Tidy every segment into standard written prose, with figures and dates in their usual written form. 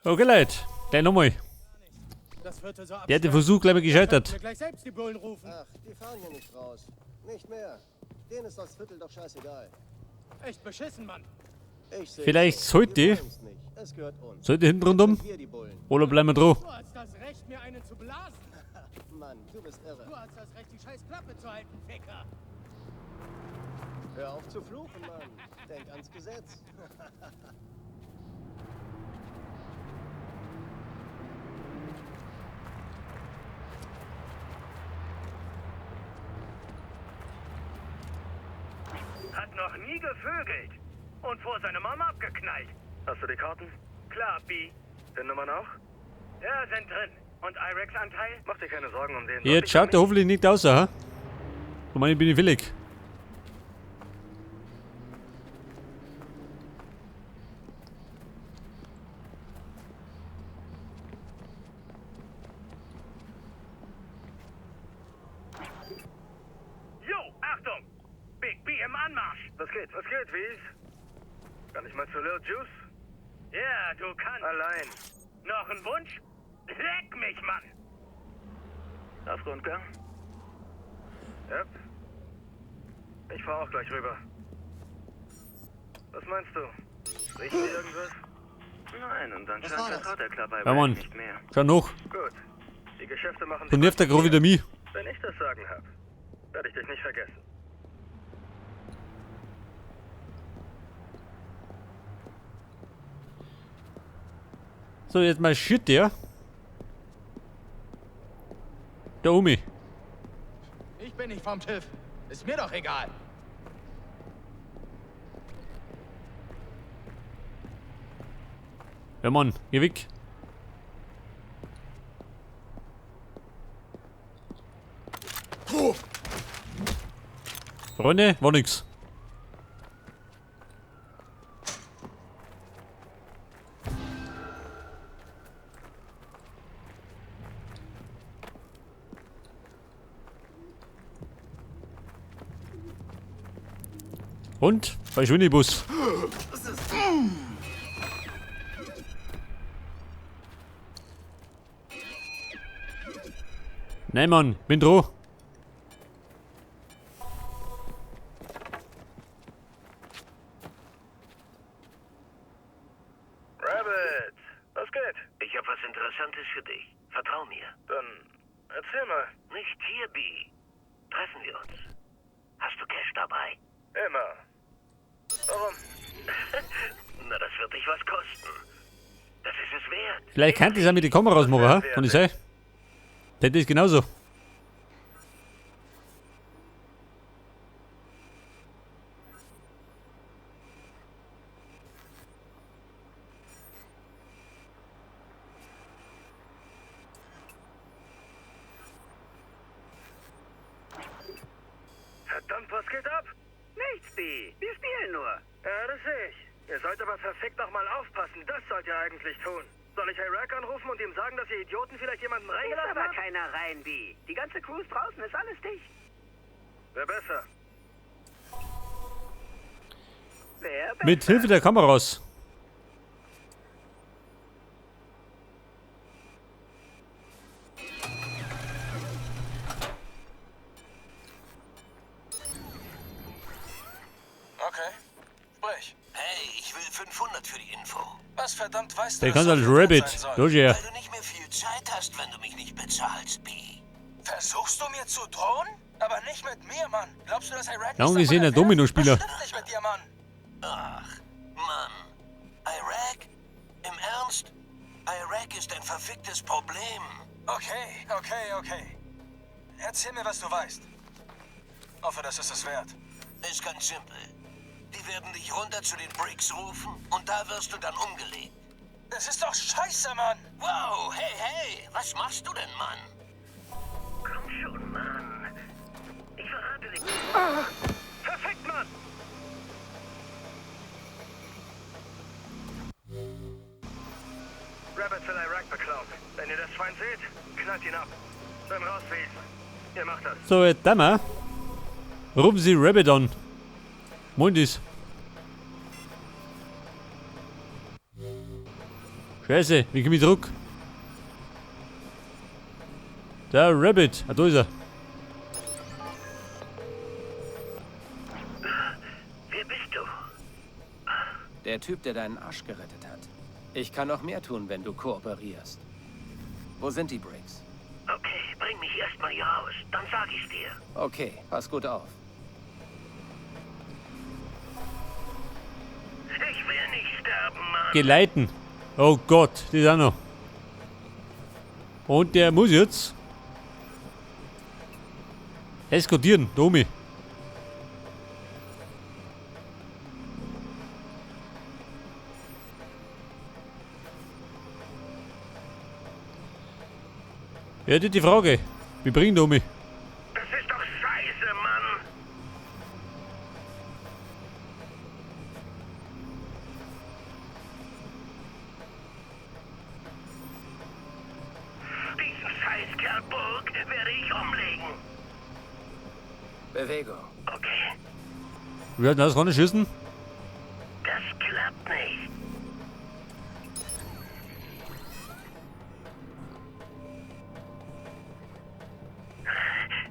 Okay, Leute. Gleich nochmal. Der hat den Versuch gleich mal gescheitert. Ach, die fahren hier nicht raus. Nicht mehr. Denen ist das Viertel doch scheißegal. Echt beschissen, Mann. Vielleicht sollte Es gehört uns. Sollte hinten rundum. Hier die Bullen. Oder bleiben wir dran. Du hast das Recht, mir einen zu blasen. Mann, du bist irre. Du hast das Recht, die scheiß Klappe zu halten, Ficker. Hör auf zu fluchen, Mann. Denk ans Gesetz. Hat noch nie gevögelt. Und vor seiner Mama abgeknallt. Hast du die Karten? Klar, B. Den Nummern auch? Ja, sind drin. Und Irex Anteil? Mach dir keine Sorgen um den. Jetzt schaut er hoffentlich nicht aus, ha? Ich meine, ich bin nicht willig. Jo, Achtung! Big B im Anmarsch! Was geht, Wies? Kann ich mal zu Lil Juice? Ja, du kannst. Allein. Noch ein Wunsch? Leck mich, Mann! Auf Rundgang? Yep. Ich fahr auch gleich rüber. Was meinst du? Riecht hier irgendwas? Nein, und dann scheint der Vaterklapp bei Ja, Mann. nicht mehr. Schau noch. Gut. Die Geschäfte machen... Du nervt der gerade wieder mich. Wenn ich das Sagen hab, werde ich dich nicht vergessen. So, jetzt mal shit, der. Der Omi. Ich bin nicht vom TÜV. Ist mir doch egal. Ja, Mann, geh weg. Freunde, war nix. Und? Bei Schwindelbus. Nein, Mann, bin dran. Rabbit, was geht? Ich habe was Interessantes für dich. Vertrau mir. Dann erzähl mal. Nicht hier, B. Treffen wir uns. Hast du Cash dabei? Immer. Warum? Na, das wird dich was kosten. Das ist es wert. Vielleicht kann ich das auch mit den Kameras machen, ha? Kann ich sagen? Das ist genauso. Verdammt, was geht ab? Nichts, B. Wir spielen nur. Ja, das sehe ich. Ihr sollt aber verfickt noch mal aufpassen. Das sollt ihr eigentlich tun. Soll ich Iraq anrufen und ihm sagen, dass ihr Idioten vielleicht jemanden Ist reingelassen aber habt? keiner rein, B. Die ganze Crew ist draußen, ist alles dicht. Wäre besser. Wer Mit Hilfe der Kameras. Okay. Sprich. Hey, ich will 500 für die Info. Was verdammt weißt du, Der dass kann als so viel Rabbit. sein soll? Los, ja. Weil du nicht mehr viel Zeit hast, wenn du mich nicht bezahlst, B. Versuchst du mir zu drohen? Aber nicht mit mir, Mann. Glaubst du, dass Iraq Lang nicht gesehen, der davon erfährt? Dominospieler. Bestimmt nicht mit dir, Mann. Ach, Mann. Iraq? Im Ernst? Iraq ist ein verficktes Problem. Okay. Erzähl mir, was du weißt. Hoffe, das ist es wert. Ist ganz simpel. Die werden dich runter zu den Bricks rufen und da wirst du dann umgelegt. Das ist doch scheiße, Mann. Wow, hey, was machst du denn, Mann? Komm schon, Mann. Ich verrate dich. Perfekt, Mann! Rabbit will Iraq beklauen. Wenn ihr das Schwein seht, knallt ihn ab. Dann raus, Wies. Ihr macht das. So, jetzt dann mal. Rufen Sie Rabbit an. Mundis. Scheiße, wie komme ich zurück? Der Rabbit. Ah, da ist er. Wer bist du? Der Typ, der deinen Arsch gerettet hat. Ich kann noch mehr tun, wenn du kooperierst. Wo sind die Bricks? Okay, bring mich erstmal hier raus, dann sag ich's dir. Okay, pass gut auf. Ich will nicht sterben, Mann. Geleiten. Oh Gott, die ist auch noch. Und der muss jetzt eskortieren, Domi. Ja, die Frage. Wie bringt Domi? Das ist doch scheiße, Mann. Diesen Scheißkerl Burg werde ich umlegen. Bewegung. Okay, Wir werden das schießen. das klappt nicht.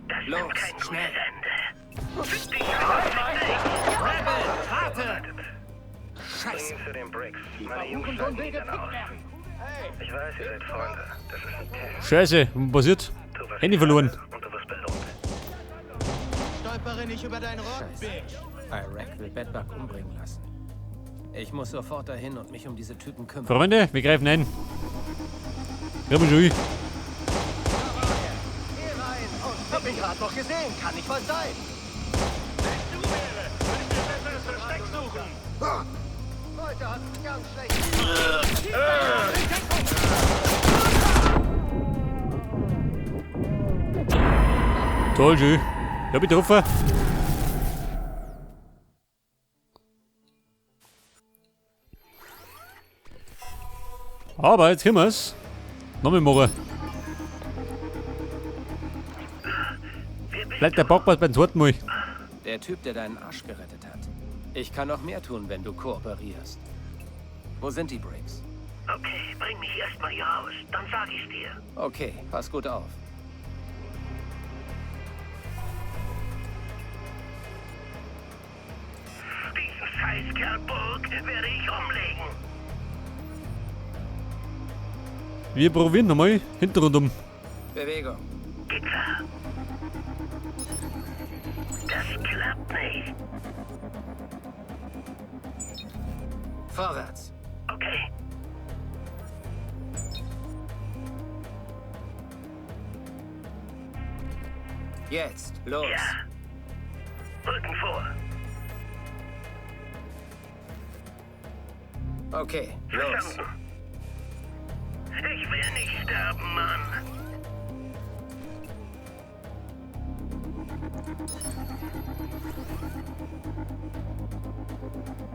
Das Los, wird kein gutes schnell. Ende. Fick dich aus, Warte! Scheiße. Zu den Bricks. Meine Jungs steigen nie dann aus. Ich weiß, ihr seid Freunde. Das ist ein Test. Scheiße, was passiert? Du wirst Handy verloren. und du wirst belohnt. Stolpere nicht über deinen Rock, Scheiße. Bitch. Iraq will Bedbug umbringen lassen. Ich muss sofort dahin und mich um diese Typen kümmern. Freunde, wir greifen ein. Ja, mal schon. Geh rein und hab ich gerade noch gesehen. Kann nicht was sein. Heute hat's ganz schlecht. Toll, schön. Ja, betroffen. Aber jetzt können wir's. Nochmal machen. Bleibt der Parkplatz beim zweiten Mal. Der Typ, der deinen Arsch gerettet hat. Ich kann noch mehr tun, wenn du kooperierst. Wo sind die Bricks? Okay, bring mich erstmal hier raus, dann sag ich's dir. Okay, pass gut auf. Diesen Scheißkerl Burg werde ich umlegen. Wir probieren nochmal. Hinten rundum. Bewegung. Geht klar. Das klappt nicht. Vorwärts. Okay, Jetzt. Los. ja. Rücken vor. Okay, los. Verstanden. Ich will nicht sterben, Mann.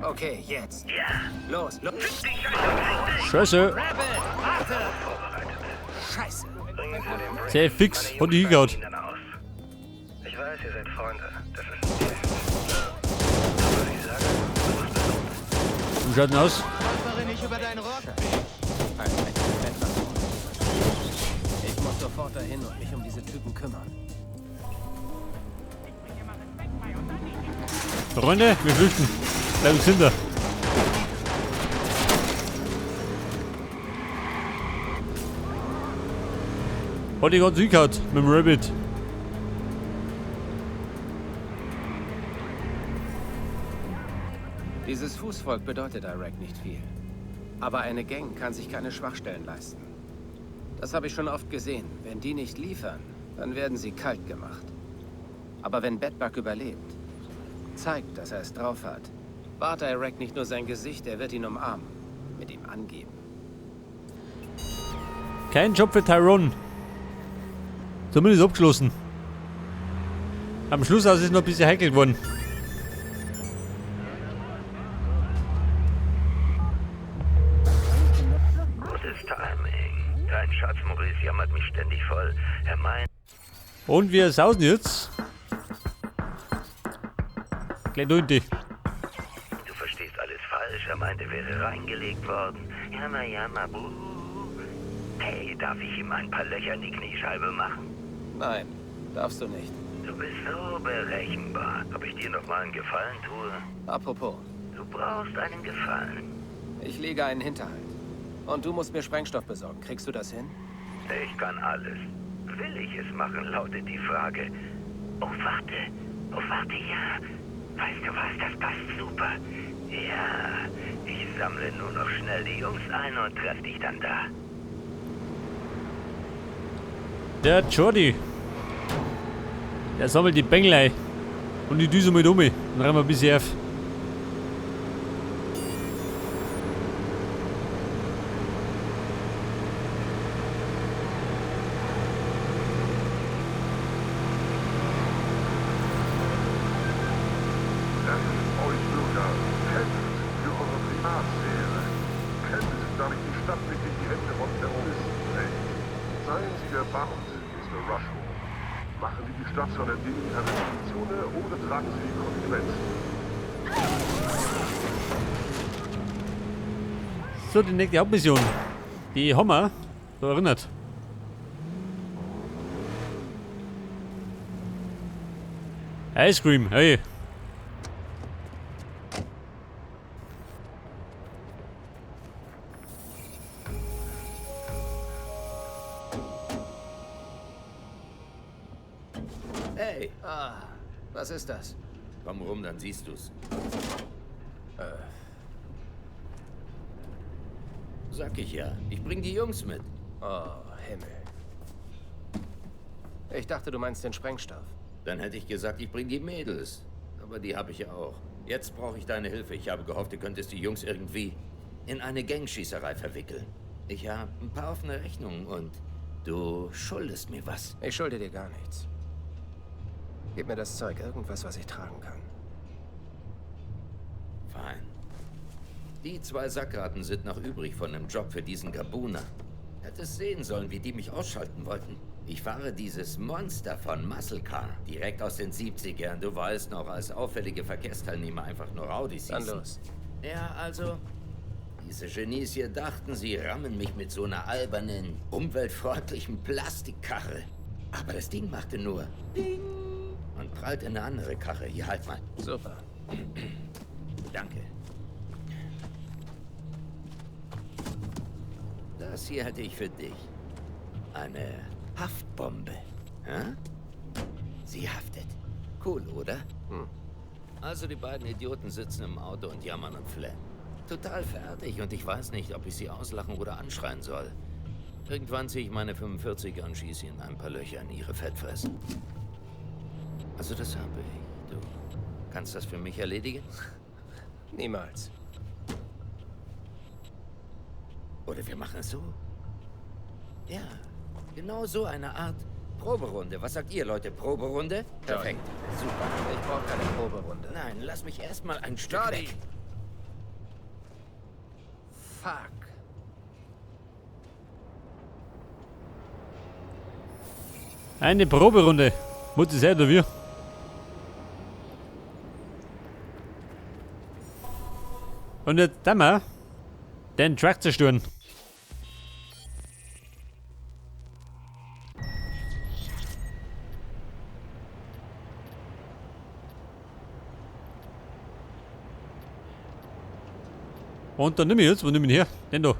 Okay, jetzt. Ja. Los, los. Fick dich, Scheiße. Scheiße. Scheiße. Bringen Sie den Bricks. Sehr fix. Meine Von die Jungs hingehaut. steigen dann aus. Ich weiß, ihr seid Freunde. Das ist ein Test. Aber ich sage, du wirst belohnt. Wie schaut denn aus? Stolpere nicht über deinen Rock, Bitch. Iraq will Bedbug umbringen lassen. Ich muss sofort dahin und mich um diese Typen kümmern. Freunde, wir flüchten. Bleib uns hinter. Hat die gerade Sieg gehabt mit dem Rabbit. Dieses Fußvolk bedeutet Iraq nicht viel. Aber eine Gang kann sich keine Schwachstellen leisten. Das habe ich schon oft gesehen. Wenn die nicht liefern, dann werden sie kalt gemacht. Aber wenn Bedbug überlebt, zeigt, dass er es drauf hat, wahrt Iraq nicht nur sein Gesicht, er wird ihn umarmen, mit ihm angeben. Kein Job für Tyrone. Zumindest abgeschlossen. Am Schluss ist es noch ein bisschen heikel geworden. Gutes Timing. Dein Schatz Maurice jammert mich ständig voll. Er meint, Und wir sausen jetzt. Gleich durch dich. du verstehst alles falsch. Er meinte, wäre reingelegt worden. Jammer, jammer, buh. Hey, darf ich ihm ein paar Löcher in die Kniescheibe machen? Nein, darfst du nicht. Du bist so berechenbar. Ob ich dir noch mal einen Gefallen tue? Apropos, Du brauchst einen Gefallen. ich lege einen Hinterhalt. Und du musst mir Sprengstoff besorgen. Kriegst du das hin? Ich kann alles. Will ich es machen, lautet die Frage. Oh, warte. Oh, warte, ja. Weißt du was, das passt super. Ja, ich sammle nur noch schnell die Jungs ein und treff dich dann da. Der Jordi. Der sammelt die Bengelei. Und die Düse mit um. Dann rennen wir bis hier auf. Euch Bürger, kämpft für eure Privatsphäre. Kämpft, damit die Stadt nicht in die Hände von Terroristen fällt. Seien Sie der Beamte, Mr. Rushmore. Machen Sie die Stadt zu einer digitalen Zone oder tragen Sie die Konsequenzen. So, die nächste Hauptmission. Die haben wir. So erinnert. Ice Cream, hey. Hey, was ist das? Komm rum, dann siehst du's. Sag ich ja. Ich bring die Jungs mit. Oh, Himmel. Ich dachte, du meinst den Sprengstoff. Dann hätte ich gesagt, ich bring die Mädels. Aber die habe ich ja auch. Jetzt brauche ich deine Hilfe. Ich habe gehofft, du könntest die Jungs irgendwie in eine Gangschießerei verwickeln. Ich habe ein paar offene Rechnungen und du schuldest mir was. Ich schulde dir gar nichts. Gib mir das Zeug, irgendwas, was ich tragen kann. Fein. Die 2 Sackraten sind noch übrig von einem Job für diesen Gabuna. Hättest sehen sollen, wie die mich ausschalten wollten. Ich fahre dieses Monster von Muscle Car, direkt aus den 70ern. Du weißt noch, als auffällige Verkehrsteilnehmer einfach nur Audis Dann hießen. los. Ja, also, diese Genies hier dachten, sie rammen mich mit so einer albernen, umweltfreundlichen Plastikkarre. Aber das Ding machte nur Ding und prallte eine andere Karre. Hier, halt mal. Super. Danke. Das hier hätte ich für dich. Eine Haftbombe. Hä? Sie haftet. Cool, oder? Also die beiden Idioten sitzen im Auto und jammern und flennen. Total fertig und ich weiß nicht, ob ich sie auslachen oder anschreien soll. Irgendwann ziehe ich meine 45er und schieße ihnen ein paar Löcher in ihre Fettfressen. Also das habe ich. Du kannst das für mich erledigen? Niemals. Oder wir machen es so. Ja, genau so eine Art Proberunde. Was sagt ihr, Leute? Proberunde? Perfekt. Super. Ich brauche keine Proberunde. Nein, lass mich erstmal ein Stück Jordi! weg. Fuck. Eine Proberunde. Muss es sein, oder wir? Und jetzt dann mal den Truck zerstören. Und dann nimm ich jetzt, wo nimm ich ihn her? Den da.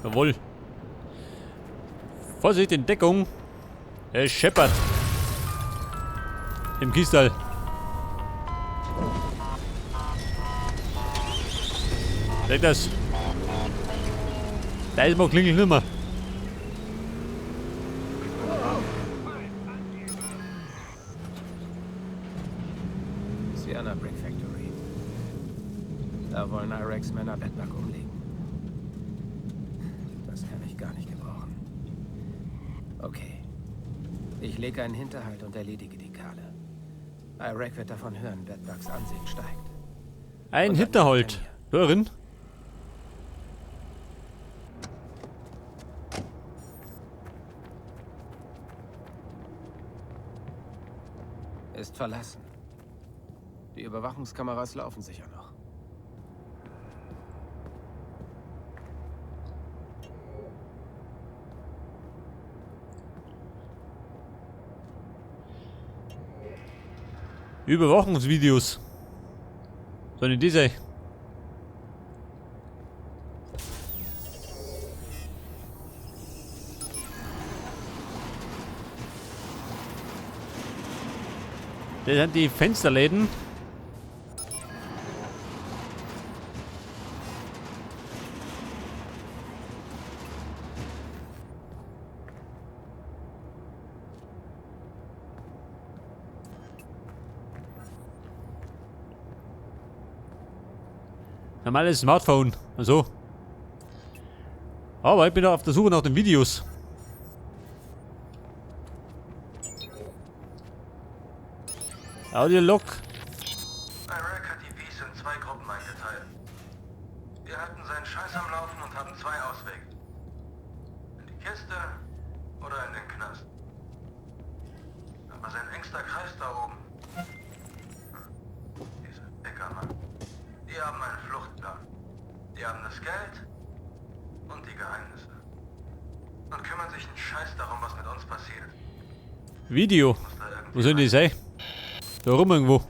Jawohl. Vorsicht, in Deckung. Es scheppert. Im Kiestal. Seht das? Da ist mal klingelt nimmer. Sienna Brick Factory. Da wollen Iraqs Männer Bedbugs umlegen. Das kann ich gar nicht gebrauchen. Okay. Ich lege einen Hinterhalt und erledige die Kerle. Iraq wird davon hören, Bedbugs Ansehen steigt. Ein Und dann Hinterhalt. hinter Hören. Ist verlassen. Die Überwachungskameras laufen sicher noch. Überwachungsvideos. Sollen die sein? Das sind die Fensterläden. Normales Smartphone. Also. Aber ich bin da auf der Suche nach den Videos. Audiolog. Iraq hat die Peace in 2 Gruppen eingeteilt. Wir halten seinen Scheiß am Laufen und haben 2 Auswege. In die Kiste oder in den Knast. Aber sein engster Kreis da oben. Diese Bäckermann. Die haben einen Fluchtplan. Die haben das Geld und die Geheimnisse. Und kümmern sich einen Scheiß darum, was mit uns passiert. Video. Wo sollen die sein? Da rum irgendwo.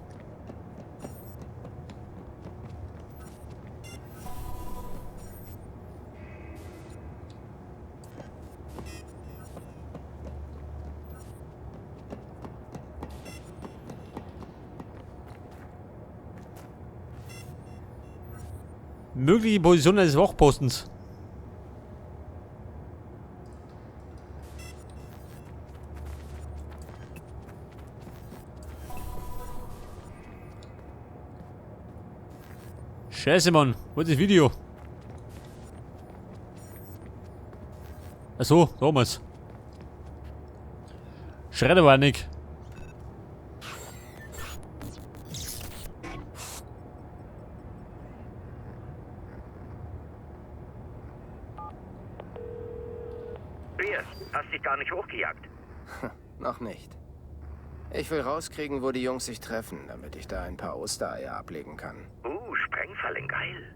Mögliche Position eines Wachpostens. Scheiße, Mann. Wo ist das Video? Achso, da haben wir's. Schredder war nicht. Pierce, hast dich gar nicht hochgejagt. Noch nicht. Ich will rauskriegen, wo die Jungs sich treffen, damit ich da ein paar Ostereier ablegen kann. Sprengfallen, geil.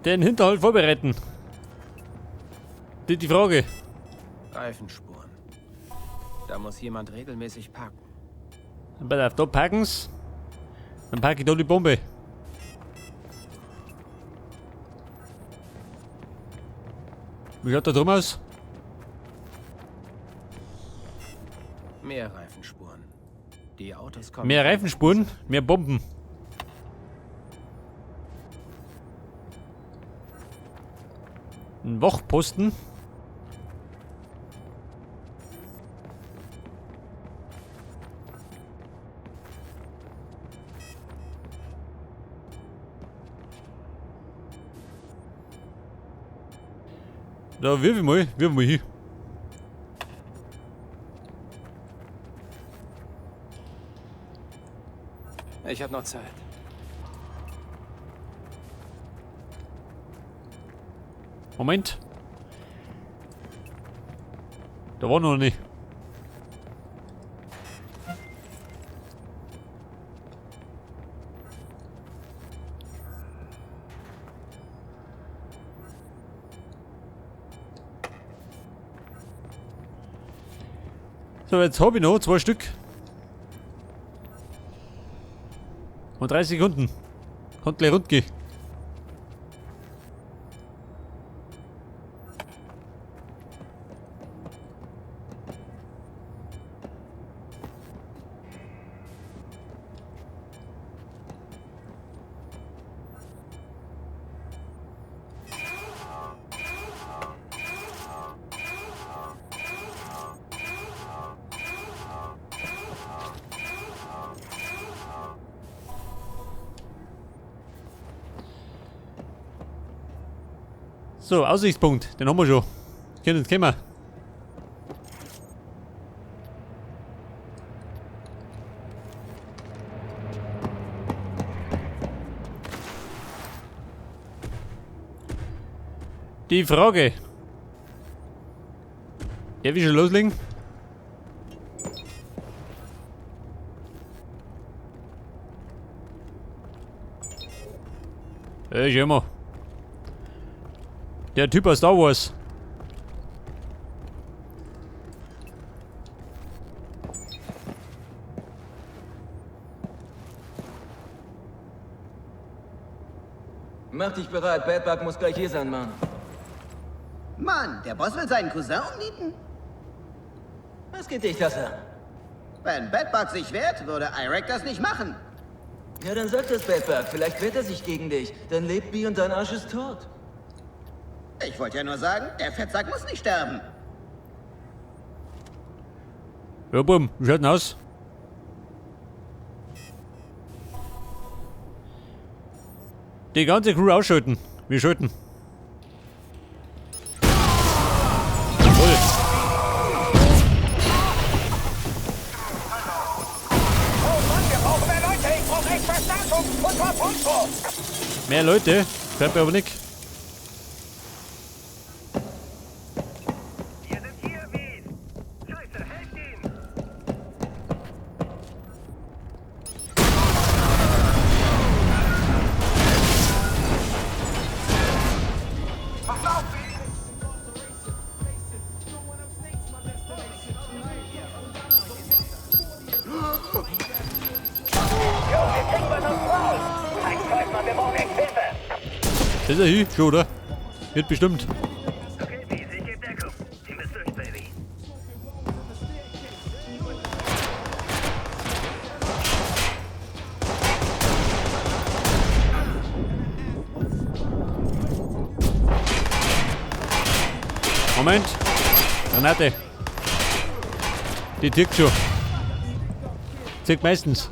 Den Hinterhalt vorbereiten. Das ist die Frage. Reifenspuren. Da muss jemand regelmäßig parken. Da parken's. Dann packe ich da die Bombe. Wie schaut da drum aus? Mehr Reifenspuren. Die Autos kommen. Mehr Reifenspuren, mehr Bomben. Ein Wachposten. Da wirf ich mal hin. Ich hab noch Zeit. Moment. Da war noch nicht. So, jetzt habe ich noch 2 Stück. Und 30 Sekunden. Kann gleich rund gehen. So, Aussichtspunkt, den haben wir schon. Können wir. Die Frage. Darf ich schon loslegen? Schau mal. Der Typ aus Star Wars. Mach dich bereit, Bedbug muss gleich hier sein, Mann. Mann, der Boss will seinen Cousin umnieten? Was geht dich das an? Wenn Bedbug sich wehrt, würde Irek das nicht machen. Ja, dann sag das Bedbug. Vielleicht wehrt er sich gegen dich. Dann lebt B und dein Arsch ist tot. Ich wollte ja nur sagen, der Fettsack muss nicht sterben. Ja, Bumm, wie schaut denn aus? Die ganze Crew ausschalten. Wir schalten. Jawohl. Mehr Leute? Bleibt mir aber nicht. Wir sind hier, Wies. Scheiße, helft ihn. Ist er hier? Schon, oder? Wird bestimmt. Okay, Wies, ich geb Deckung. Ziehen wir's durch, Baby. Moment. Granate. Die tickt schon. Tickt meistens.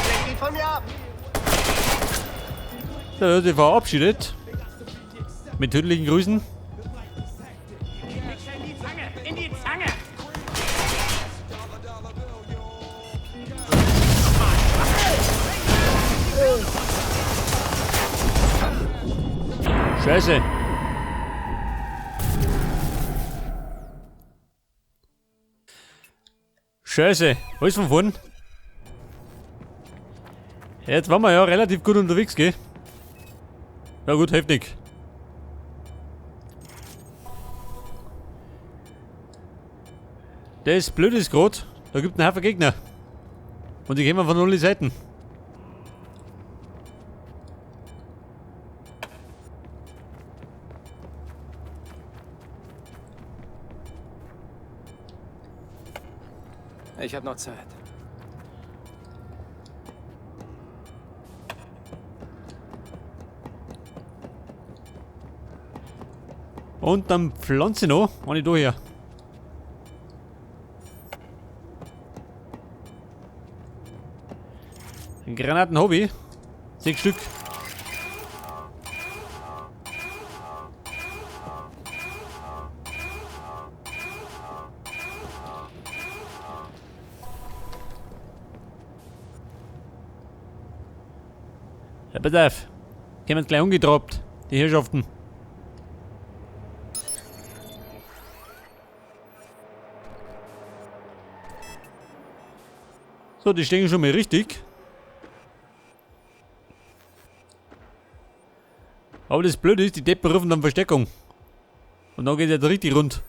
Lenk ihn von mir ab. Da wird sich verabschiedet. Mit tödlichen Grüßen. In die Zange! Scheiße. Scheiße. Alles von vorn. Jetzt waren wir ja relativ gut unterwegs, gell? Ja gut, heftig. Das Blöde ist gerade, da gibt es einen Haufen Gegner. Und die kommen von alle Seiten. Ich habe noch Zeit. Und dann pflanze noch, wenn ich da her. Granaten habe ich. 6 Stück. Ja, pass auf. Kommen gleich umgetrabt, die Herrschaften. So, die stehen schon mal richtig. Aber das Blöde ist, die Deppen rufen dann Verstärkung. Und dann geht es jetzt richtig rund.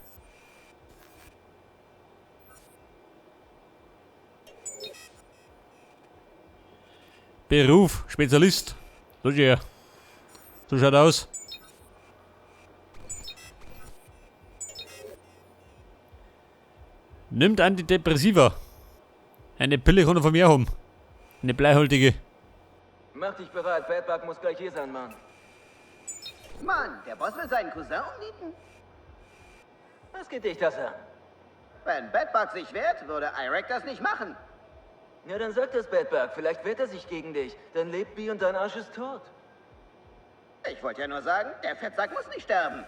Beruf, Spezialist. So her. So schaut aus. Nimmt Antidepressiva. Eine Pille kann er von mir haben. Eine bleihaltige. Mach dich bereit, Bedbug muss gleich hier sein, Mann. Mann, der Boss will seinen Cousin umnieten? Was geht dich das an? Wenn Bedbug sich wehrt, würde Irek das nicht machen. Ja, dann sag das Bedbug. Vielleicht wehrt er sich gegen dich. Dann lebt B und dein Arsch ist tot. Ich wollte ja nur sagen, der Fettsack muss nicht sterben.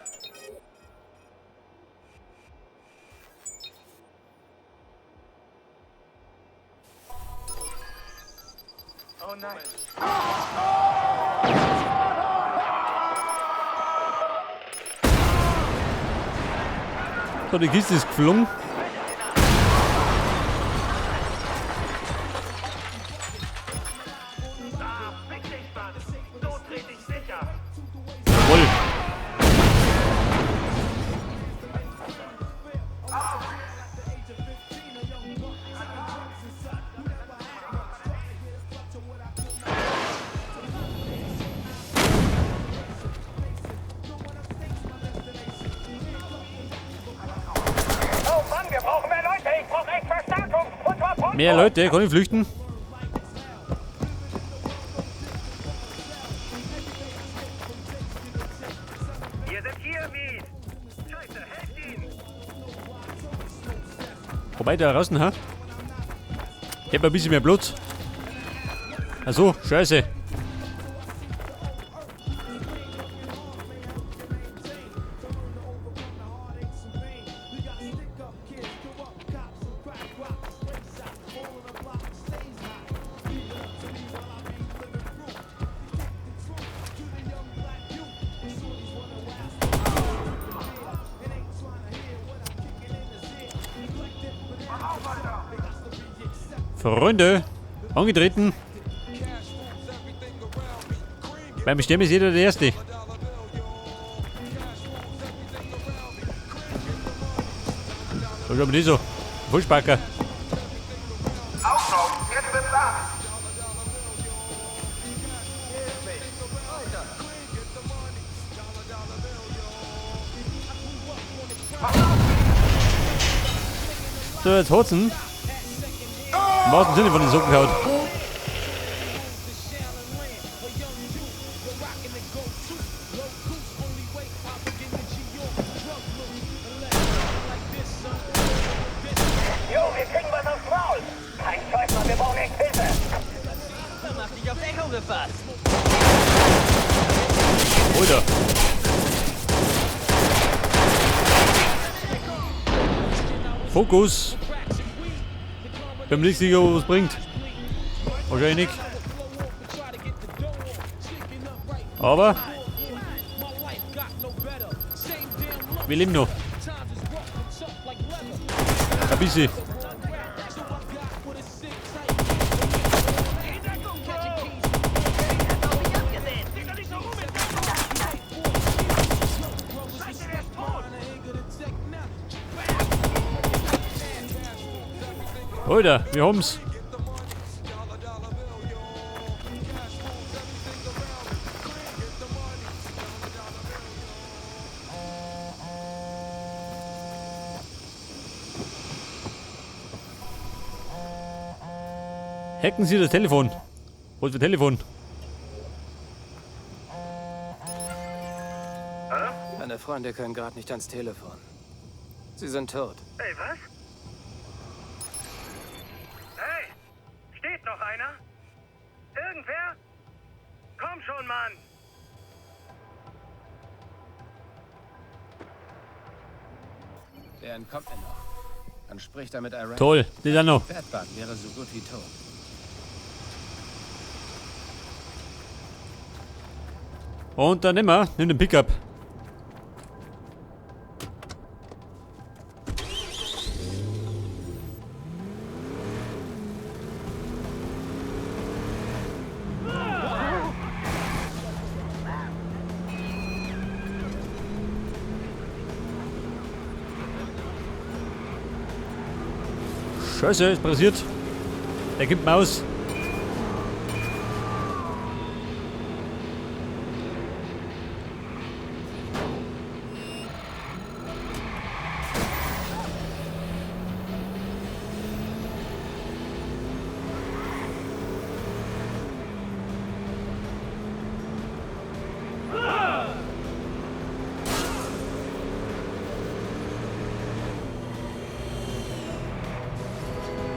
Oh nein. So, die Kiste ist geflogen. Jawohl. Mehr Leute, kann ich flüchten? Wir sind hier, Mies. Scheiße, helft ihm. Vorbei da draußen, ha? Ich hab ein bisschen mehr Blut. Ach so, scheiße. Freunde, angetreten. Beim Sterben ist jeder der Erste. So schauen wir die so. Fußbacker. So, jetzt Hotzen. Im wahrsten Sinne von den Socken gehauen. Jo, wir kriegen was aufs Maul. Kein Scheiß, Mann, wir brauchen echt Hilfe. Dann mach dich auf Echo gefasst. Oder? Fokus. Bin mir nicht sicher, wo es bringt. Wahrscheinlich nicht. Aber wir leben noch. Ein bisschen. Alter, wir haben's. Hacken Sie das Telefon. Was für Telefon? Meine Freunde können gerade nicht ans Telefon. Sie sind tot. Ey, was? Hey, steht noch einer? Irgendwer? Komm schon, Mann. Der entkommt mir noch. Dann spricht er mit Iraq. Toll, die dann noch. Fatbug wäre so gut wie tot. Und dann nimm den Pickup. Scheiße, ist passiert. Der gibt Maus.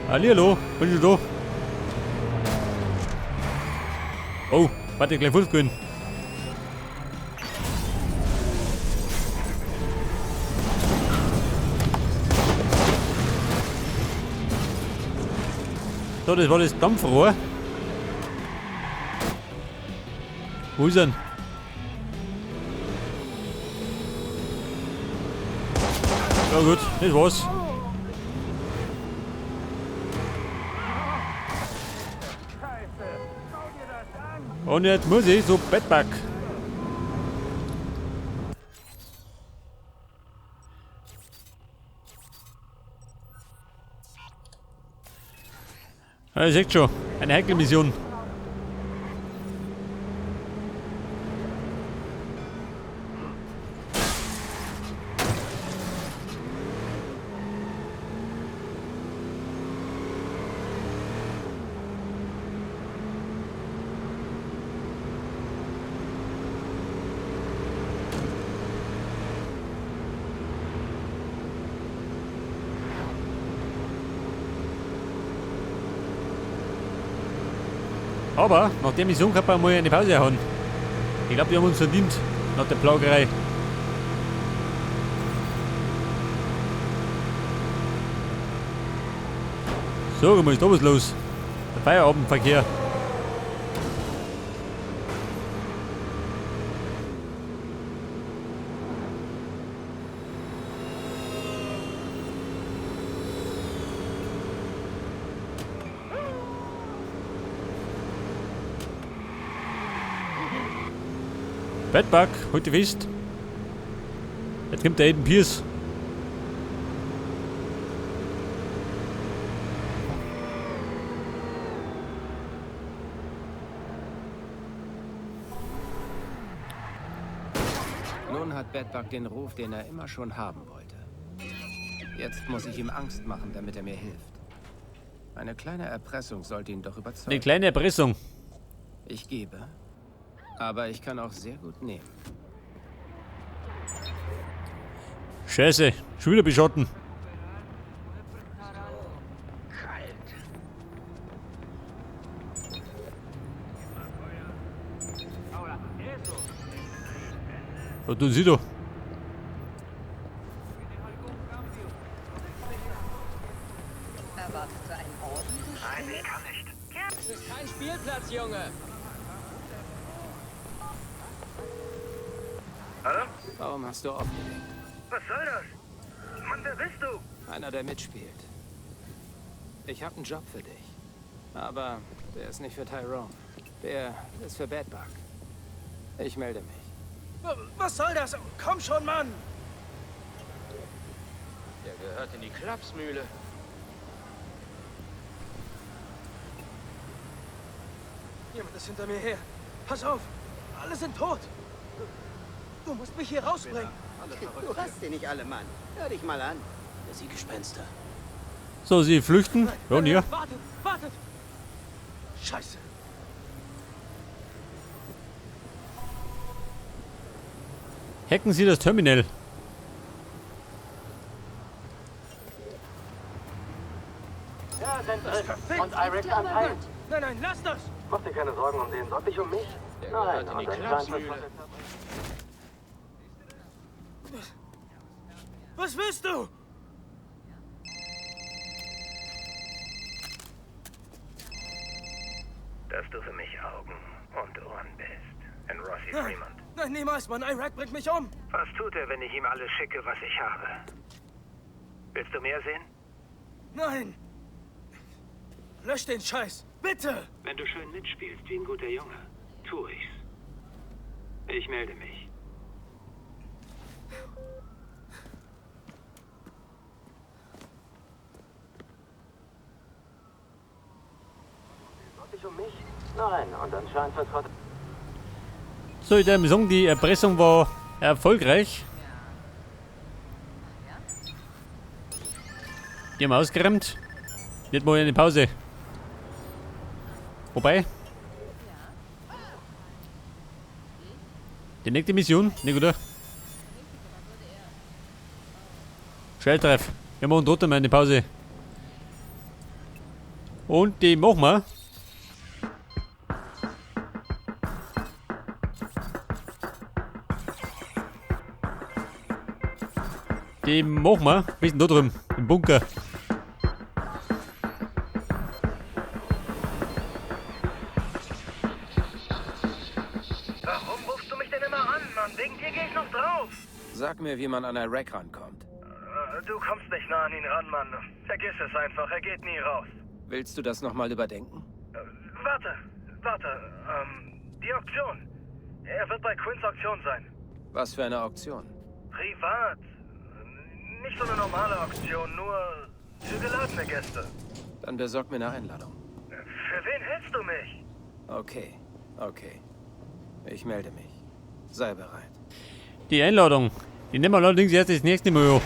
Hallihallo, bin ich da? Oh, warte, gleich Fuß gehen. So, das war das Dampfrohr. Wo ist er denn? Ja gut, das war's. Und jetzt muss ich so Bettback. Ja, ihr seht schon, eine Hackelmission. Aber nach der Mission kann man mal eine Pause haben. Ich glaube, wir haben uns verdient nach der Plagerei. So, mal ist da was los. Der Feierabendverkehr. Bedbug, heute fest. Jetzt kommt der Aiden Pierce. Nun hat Bedbug den Ruf, den er immer schon haben wollte. Jetzt muss ich ihm Angst machen, damit er mir hilft. Eine kleine Erpressung sollte ihn doch überzeugen. Eine kleine Erpressung. Ich gebe, aber ich kann auch sehr gut nehmen. Scheiße, schon wieder beschotten. Was tun Sie da? Erwartest du einen Orden? Nein, ich kann nicht. Das ist kein Spielplatz, Junge. Hallo? Warum hast du aufgelegt? Was soll das? Mann, wer bist du? Einer, der mitspielt. Ich habe einen Job für dich. Aber der ist nicht für Tyrone. Der ist für Bedbug. Ich melde mich. Was soll das? Komm schon, Mann! Der gehört in die Klapsmühle. Jemand ist hinter mir her. Pass auf! Alle sind tot! Du musst mich hier rausbringen! Du hast sie nicht alle, Mann. Hör dich mal an. Sie Gespenster. So, Sie flüchten. Ja, und hier. Wartet! Wartet! Scheiße! Hacken Sie das Terminal. Ja, sind es. Und Irek anheilt. Nein, nein, lass das! Mach dir keine Sorgen um den. Sorg dich um mich. Der gehört in die Klapsmühle. Was willst du? Dass du für mich Augen und Ohren bist. In Rossi Nein, Fremont. nein, niemals, Mann. Irek bringt mich um. Was tut er, wenn ich ihm alles schicke, was ich habe? Willst du mehr sehen? Nein! Lösch den Scheiß! Bitte! Wenn du schön mitspielst wie ein guter Junge, tu ich's. Ich melde mich. Sorg dich um mich? Nein, und anscheinend vertraut. So, ich würde sagen, die Erpressung war erfolgreich. Die haben ausgeräumt. Nicht mal eine Pause. Wobei. Die nächste Mission, nicht oder? Schnelltreff. Wir machen trotzdem mal eine Pause. Und die machen wir. Die machen wir. Wir sind da drüben, im Bunker. Mann. Wegen dir gehe ich noch drauf. Sag mir, wie man an Iraq rankommt. Du kommst nicht nah an ihn ran, Mann. Vergiss es einfach. Er geht nie raus. Willst du das nochmal überdenken? Warte. Die Auktion. Er wird bei Quinns Auktion sein. Was für eine Auktion? Privat. Nicht so eine normale Auktion, nur für geladene Gäste. Dann besorg mir eine Einladung. Für wen hältst du mich? Okay. Ich melde mich. Sei bereit. Die Einladung. Die nehmen wir allerdings erst das nächste Mal.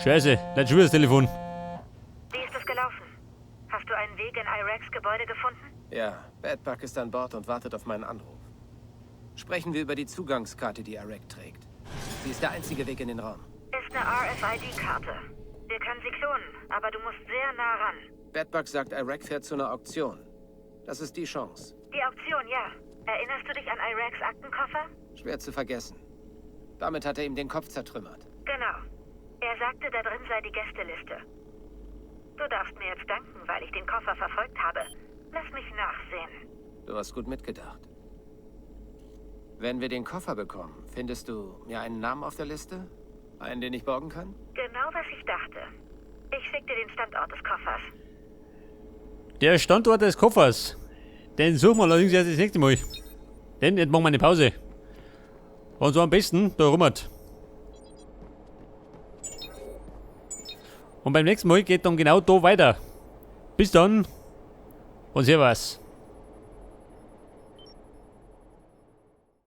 Scheiße, leider schon wieder das Telefon. Wie ist es gelaufen? Hast du einen Weg in Iraqs Gebäude gefunden? Ja, Bedbug ist an Bord und wartet auf meinen Anruf. Sprechen wir über die Zugangskarte, die Iraq trägt. Sie ist der einzige Weg in den Raum. Ist eine RFID-Karte. Wir können sie klonen, aber du musst sehr nah ran. Bedbug sagt, Iraq fährt zu einer Auktion. Das ist die Chance. Die Auktion, ja. Erinnerst du dich an Iraqs Aktenkoffer? Schwer zu vergessen. Damit hat er ihm den Kopf zertrümmert. Genau. Er sagte, da drin sei die Gästeliste. Du darfst mir jetzt danken, weil ich den Koffer verfolgt habe. Lass mich nachsehen. Du hast gut mitgedacht. Wenn wir den Koffer bekommen, findest du mir einen Namen auf der Liste? Einen, den ich borgen kann? Genau, was ich dachte. Ich schick dir den Standort des Koffers. Der Standort des Koffers. Den suchen wir allerdings erst das nächste Mal. Denn jetzt machen wir eine Pause. Und so am besten da rummert. Und beim nächsten Mal geht dann genau da weiter. Bis dann und servus.